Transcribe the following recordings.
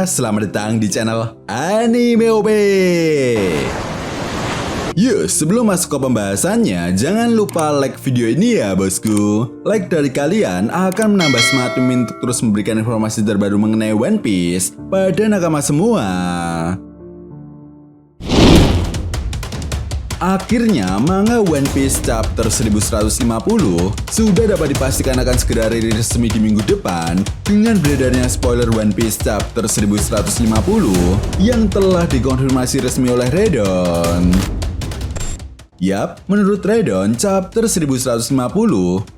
selamat datang di channel Anime OP. Yuk, sebelum masuk ke pembahasannya, jangan lupa like video ini ya bosku. Like dari kalian akan menambah semangat Mimin untuk terus memberikan informasi terbaru mengenai One Piece pada nakama semua. Akhirnya, manga One Piece chapter 1150 sudah dapat dipastikan akan segera rilis resmi di minggu depan dengan beredarnya spoiler One Piece chapter 1150 yang telah dikonfirmasi resmi oleh Redon. Yap, menurut Redon, chapter 1150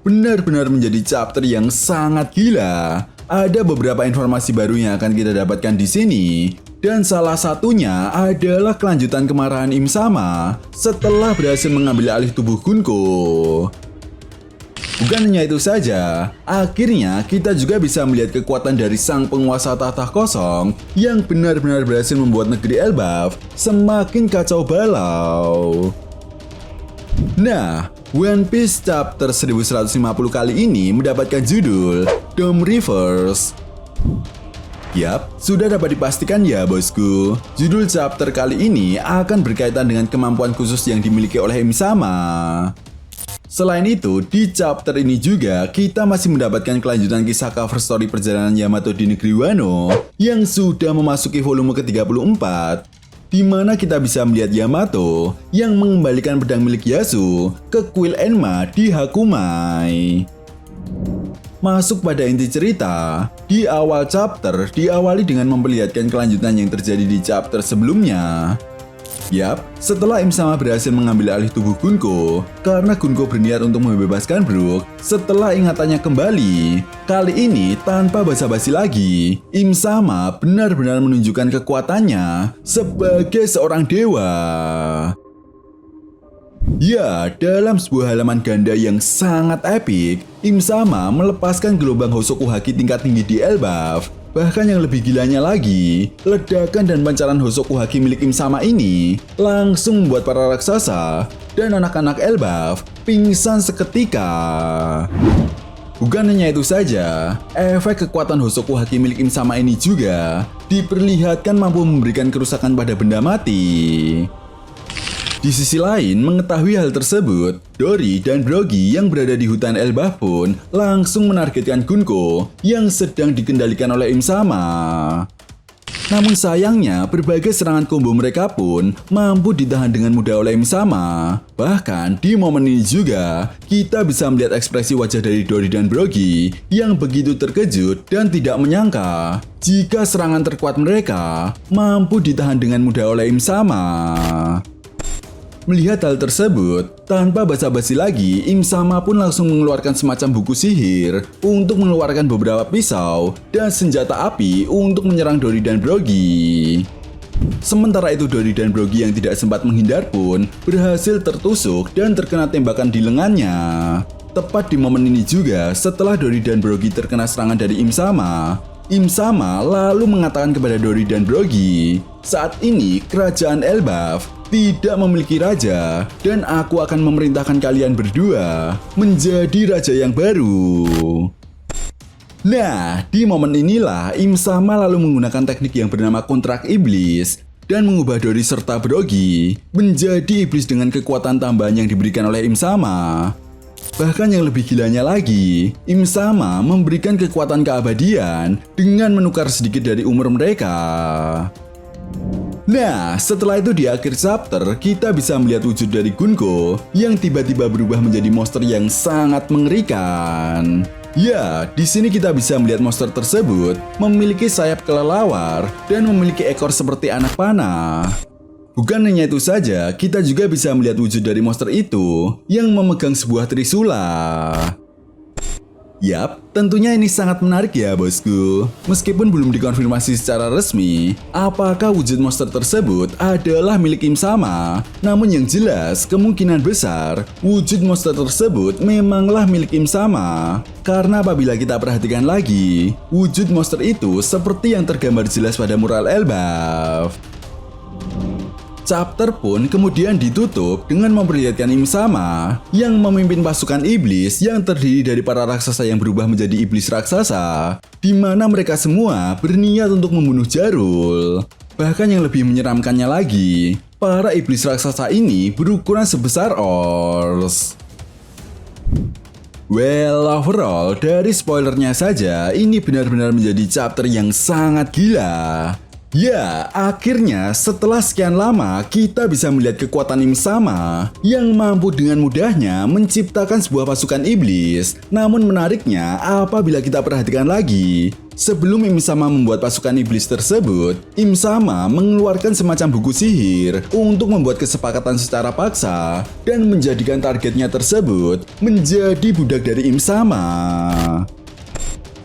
benar-benar menjadi chapter yang sangat gila. Ada beberapa informasi baru yang akan kita dapatkan di sini. Dan salah satunya adalah kelanjutan kemarahan Im Sama setelah berhasil mengambil alih tubuh Gunko. Bukan hanya itu saja, akhirnya kita juga bisa melihat kekuatan dari sang penguasa tahta kosong yang benar-benar berhasil membuat negeri Elbaf semakin kacau balau. Nah, One Piece chapter 1150 kali ini mendapatkan judul Dome Rivers. Yap, sudah dapat dipastikan ya bosku. Judul chapter kali ini akan berkaitan dengan kemampuan khusus yang dimiliki oleh Im Sama. Selain itu, di chapter ini juga kita masih mendapatkan kelanjutan kisah cover story perjalanan Yamato di negeri Wano yang sudah memasuki volume ke-34, di mana kita bisa melihat Yamato yang mengembalikan pedang milik Yasu ke Quill Enma di Hakumai. Masuk pada inti cerita, di awal chapter diawali dengan memperlihatkan kelanjutan yang terjadi di chapter sebelumnya. Yap, setelah Im Sama berhasil mengambil alih tubuh Gunko, karena Gunko berniat untuk membebaskan Brook setelah ingatannya kembali. Kali ini tanpa basa-basi lagi, Im Sama benar-benar menunjukkan kekuatannya sebagai seorang dewa. Ya, dalam sebuah halaman ganda yang sangat epik, Im Sama melepaskan gelombang Hosoku Haki tingkat tinggi di Elbaf. Bahkan yang lebih gilanya lagi, ledakan dan pancaran Hosoku Haki milik Im Sama ini langsung membuat para raksasa dan anak-anak Elbaf pingsan seketika. Bukan hanya itu saja, efek kekuatan Hosoku Haki milik Im Sama ini juga diperlihatkan mampu memberikan kerusakan pada benda mati. Di sisi lain, mengetahui hal tersebut, Dory dan Brogy yang berada di hutan Elbaf pun langsung menargetkan Gunko yang sedang dikendalikan oleh Im Sama. Namun sayangnya, berbagai serangan combo mereka pun mampu ditahan dengan mudah oleh Im Sama. Bahkan di momen ini juga, kita bisa melihat ekspresi wajah dari Dory dan Brogy yang begitu terkejut dan tidak menyangka jika serangan terkuat mereka mampu ditahan dengan mudah oleh Im Sama. Melihat hal tersebut, tanpa basa-basi lagi, Im Sama pun langsung mengeluarkan semacam buku sihir untuk mengeluarkan beberapa pisau dan senjata api untuk menyerang Dory dan Brogy. Sementara itu Dory dan Brogy yang tidak sempat menghindar pun berhasil tertusuk dan terkena tembakan di lengannya. Tepat di momen ini juga, setelah Dory dan Brogy terkena serangan dari Im Sama lalu mengatakan kepada Dory dan Brogy, "Saat ini kerajaan Elbaf tidak memiliki raja dan aku akan memerintahkan kalian berdua menjadi raja yang baru." Nah, di momen inilah Im Sama lalu menggunakan teknik yang bernama kontrak iblis dan mengubah Dory serta Brogy menjadi iblis dengan kekuatan tambahan yang diberikan oleh Im Sama. Bahkan yang lebih gilanya lagi, Im Sama memberikan kekuatan keabadian dengan menukar sedikit dari umur mereka. Nah, setelah itu di akhir chapter, kita bisa melihat wujud dari Gunko yang tiba-tiba berubah menjadi monster yang sangat mengerikan. Ya, di sini kita bisa melihat monster tersebut memiliki sayap kelelawar dan memiliki ekor seperti anak panah. Bukan hanya itu saja, kita juga bisa melihat wujud dari monster itu yang memegang sebuah trisula. Yap, tentunya ini sangat menarik ya bosku. Meskipun belum dikonfirmasi secara resmi apakah wujud monster tersebut adalah milik Im Sama, namun yang jelas kemungkinan besar wujud monster tersebut memanglah milik Im Sama. Karena apabila kita perhatikan lagi, wujud monster itu seperti yang tergambar jelas pada mural Elbaf. Chapter pun kemudian ditutup dengan memperlihatkan Im Sama yang memimpin pasukan iblis yang terdiri dari para raksasa yang berubah menjadi iblis raksasa, di mana mereka semua berniat untuk membunuh Jarul. Bahkan yang lebih menyeramkannya lagi, para iblis raksasa ini berukuran sebesar Ors. Well, overall, dari spoilernya saja, ini benar-benar menjadi chapter yang sangat gila. Ya, akhirnya setelah sekian lama kita bisa melihat kekuatan Im Sama yang mampu dengan mudahnya menciptakan sebuah pasukan iblis. Namun menariknya, apabila kita perhatikan lagi, sebelum Im Sama membuat pasukan iblis tersebut, Im Sama mengeluarkan semacam buku sihir untuk membuat kesepakatan secara paksa dan menjadikan targetnya tersebut menjadi budak dari Im Sama.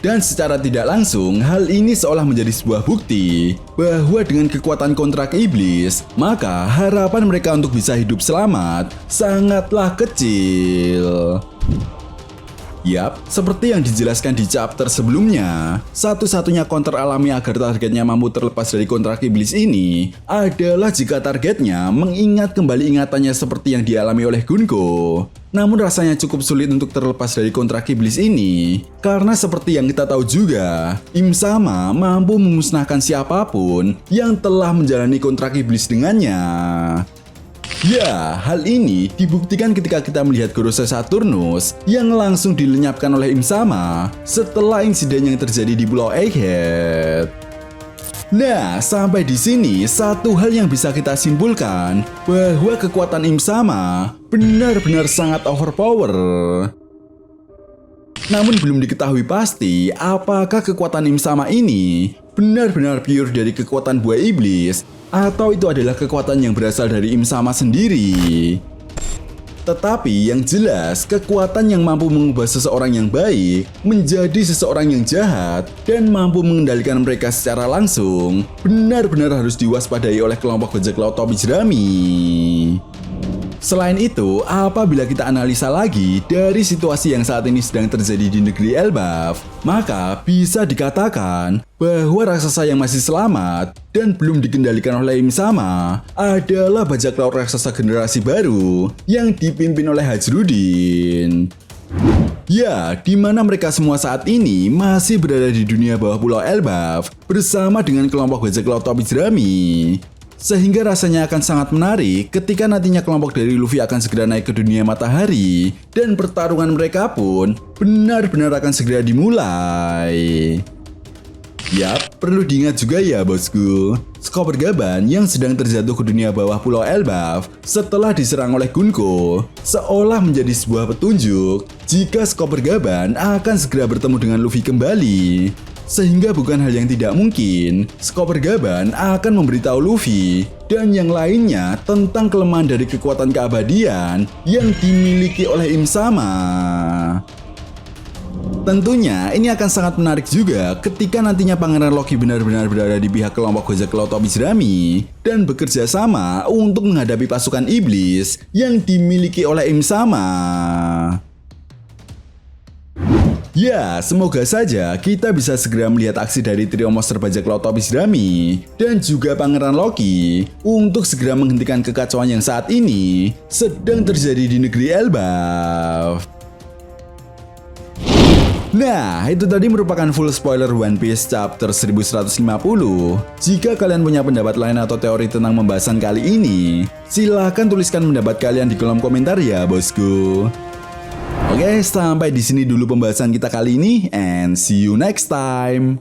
Dan secara tidak langsung, hal ini seolah menjadi sebuah bukti bahwa dengan kekuatan kontrak iblis, maka harapan mereka untuk bisa hidup selamat sangatlah kecil. Yap, seperti yang dijelaskan di chapter sebelumnya, satu-satunya counter alami agar targetnya mampu terlepas dari kontrak iblis ini adalah jika targetnya mengingat kembali ingatannya seperti yang dialami oleh Gunko. Namun rasanya cukup sulit untuk terlepas dari kontrak iblis ini, karena seperti yang kita tahu juga, Im Sama mampu memusnahkan siapapun yang telah menjalani kontrak iblis dengannya. Ya, hal ini dibuktikan ketika kita melihat Gorose Saturnus yang langsung dilenyapkan oleh Im Sama setelah insiden yang terjadi di Pulau Egghead. Nah, sampai di sini satu hal yang bisa kita simpulkan bahwa kekuatan Im Sama benar-benar sangat overpower. Namun belum diketahui pasti apakah kekuatan Im Sama ini benar-benar pure dari kekuatan buah iblis atau itu adalah kekuatan yang berasal dari Im Sama sendiri. Tetapi yang jelas, kekuatan yang mampu mengubah seseorang yang baik menjadi seseorang yang jahat dan mampu mengendalikan mereka secara langsung benar-benar harus diwaspadai oleh kelompok bajak laut topi jerami. Selain itu, apabila kita analisa lagi dari situasi yang saat ini sedang terjadi di negeri Elbaf, maka bisa dikatakan bahwa raksasa yang masih selamat dan belum dikendalikan oleh Im Sama adalah bajak laut raksasa generasi baru yang dipimpin oleh Hajrudin. Ya, di mana mereka semua saat ini masih berada di dunia bawah Pulau Elbaf bersama dengan kelompok bajak laut topi jerami. Sehingga rasanya akan sangat menarik ketika nantinya kelompok dari Luffy akan segera naik ke dunia matahari dan pertarungan mereka pun benar-benar akan segera dimulai. Yap, perlu diingat juga ya bosku, Chopper Gaban yang sedang terjatuh ke dunia bawah Pulau Elbaf setelah diserang oleh Gunko seolah menjadi sebuah petunjuk jika Chopper Gaban akan segera bertemu dengan Luffy kembali. Sehingga bukan hal yang tidak mungkin, Chopper Gaban akan memberitahu Luffy dan yang lainnya tentang kelemahan dari kekuatan keabadian yang dimiliki oleh Im Sama. Tentunya ini akan sangat menarik juga ketika nantinya Pangeran Loki benar-benar berada di pihak kelompok bajak laut topi jerami dan bekerja sama untuk menghadapi pasukan iblis yang dimiliki oleh Im Sama. Ya, semoga saja kita bisa segera melihat aksi dari trio monster bajak laut topi jerami dan juga Pangeran Loki untuk segera menghentikan kekacauan yang saat ini sedang terjadi di negeri Elbaf. Nah, itu tadi merupakan full spoiler One Piece chapter 1150. Jika kalian punya pendapat lain atau teori tentang pembahasan kali ini, silahkan tuliskan pendapat kalian di kolom komentar ya bosku. Oke, sampai di sini dulu pembahasan kita kali ini and see you next time.